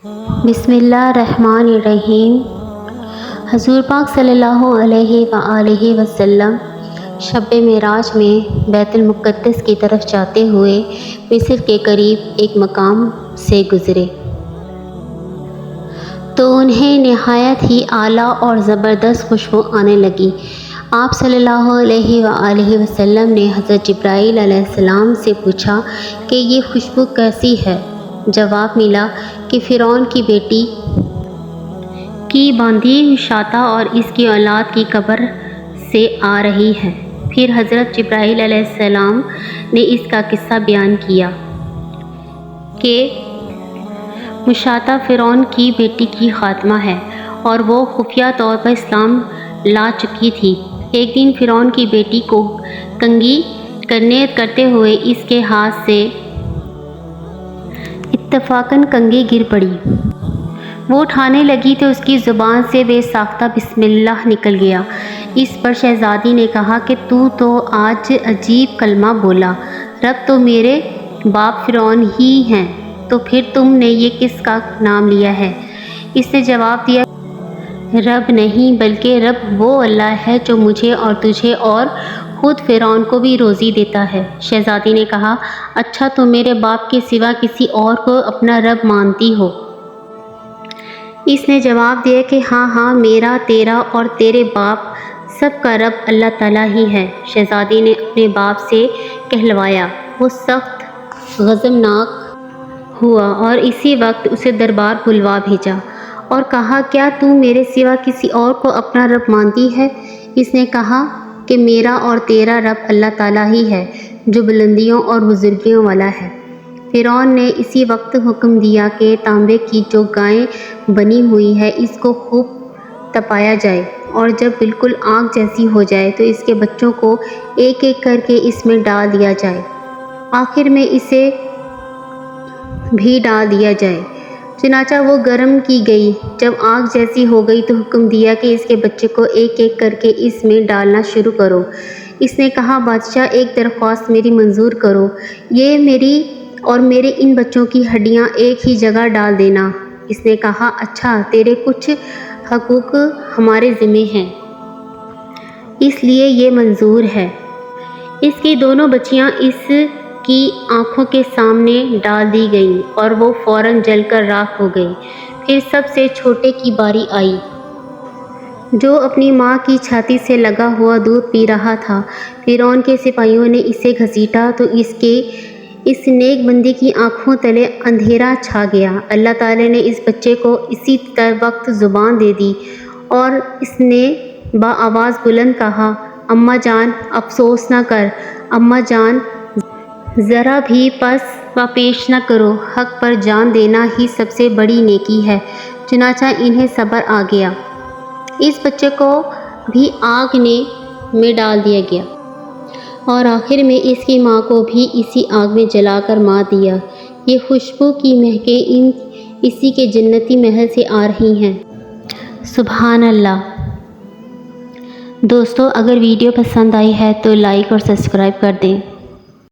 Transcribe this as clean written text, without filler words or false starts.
بسم اللہ الرحمن الرحیم۔ حضور پاک صلی اللہ علیہ وآلہ وسلم شب معراج میں بیت المقدس کی طرف جاتے ہوئے مصر کے قریب ایک مقام سے گزرے تو انہیں نہایت ہی اعلیٰ اور زبردست خوشبو آنے لگی۔ آپ صلی اللہ علیہ وآلہ وسلم نے حضرت جبرائیل علیہ السلام سے پوچھا کہ یہ خوشبو کیسی ہے؟ جواب ملا کہ فرعون کی بیٹی کی باندھی مشاطہ اور اس کی اولاد کی قبر سے آ رہی ہے۔ پھر حضرت جبرائیل علیہ السلام نے اس کا قصہ بیان کیا کہ مشاطہ فرعون کی بیٹی کی خاتمہ ہے اور وہ خفیہ طور پر اسلام لا چکی تھی۔ ایک دن فرعون کی بیٹی کو کنگھی کرتے ہوئے اس کے ہاتھ سے اتفاقاً کنگھی گر پڑی۔ وہ اٹھانے لگی تو اس کی زبان سے بے ساختہ بسم اللہ نکل گیا۔ اس پر شہزادی نے کہا کہ تو آج عجیب کلمہ بولا، رب تو میرے باپ فرعون ہی ہیں، تو پھر تم نے یہ کس کا نام لیا ہے؟ اس نے جواب دیا، رب نہیں بلکہ رب وہ اللہ ہے جو مجھے اور تجھے اور خود فرعون کو بھی روزی دیتا ہے۔ شہزادی نے کہا، اچھا تو میرے باپ کے سوا کسی اور کو اپنا رب مانتی ہو؟ اس نے جواب دیا کہ ہاں میرا، تیرا اور تیرے باپ سب کا رب اللہ تعالیٰ ہی ہے۔ شہزادی نے اپنے باپ سے کہلوایا۔ وہ سخت غضبناک ہوا اور اسی وقت اسے دربار بلوا بھیجا اور کہا، کیا تو میرے سوا کسی اور کو اپنا رب مانتی ہے؟ اس نے کہا کہ میرا اور تیرا رب اللہ تعالیٰ ہی ہے جو بلندیوں اور بزرگیوں والا ہے۔ فرعون نے اسی وقت حکم دیا کہ تانبے کی جو گائے بنی ہوئی ہے اس کو خوب تپایا جائے اور جب بالکل آگ جیسی ہو جائے تو اس کے بچوں کو ایک ایک کر کے اس میں ڈال دیا جائے، آخر میں اسے بھی ڈال دیا جائے۔ چنانچہ وہ گرم کی گئی۔ جب آگ جیسی ہو گئی تو حکم دیا کہ اس کے بچے کو ایک ایک کر کے اس میں ڈالنا شروع کرو۔ اس نے کہا، بادشاہ ایک درخواست میری منظور کرو، یہ میری اور میرے ان بچوں کی ہڈیاں ایک ہی جگہ ڈال دینا۔ اس نے کہا، اچھا، تیرے کچھ حقوق ہمارے ذمہ ہیں، اس لیے یہ منظور ہے۔ اس کی دونوں بچیاں اس کی آنکھوں کے سامنے ڈال دی گئیں اور وہ فوراً جل کر راکھ ہو گئی۔ پھر سب سے چھوٹے کی باری آئی جو اپنی ماں کی چھاتی سے لگا ہوا دودھ پی رہا تھا۔ فرعون کے سپاہیوں نے اسے گھسیٹا تو اس نیک بندی کی آنکھوں تلے اندھیرا چھا گیا۔ اللہ تعالیٰ نے اس بچے کو اسی وقت زبان دے دی اور اس نے بآواز بلند کہا، اماں جان افسوس نہ کر، اماں جان ذرا بھی پس و پیش نہ کرو، حق پر جان دینا ہی سب سے بڑی نیکی ہے۔ چنانچہ انہیں صبر آ گیا۔ اس بچے کو بھی آگ میں ڈال دیا گیا اور آخر میں اس کی ماں کو بھی اسی آگ میں جلا کر مار دیا۔ یہ خوشبو کی مہکیں اسی کے جنتی محل سے آ رہی ہیں۔ سبحان اللہ۔ دوستو، اگر ویڈیو پسند آئی ہے تو لائک اور سبسکرائب کر دیں۔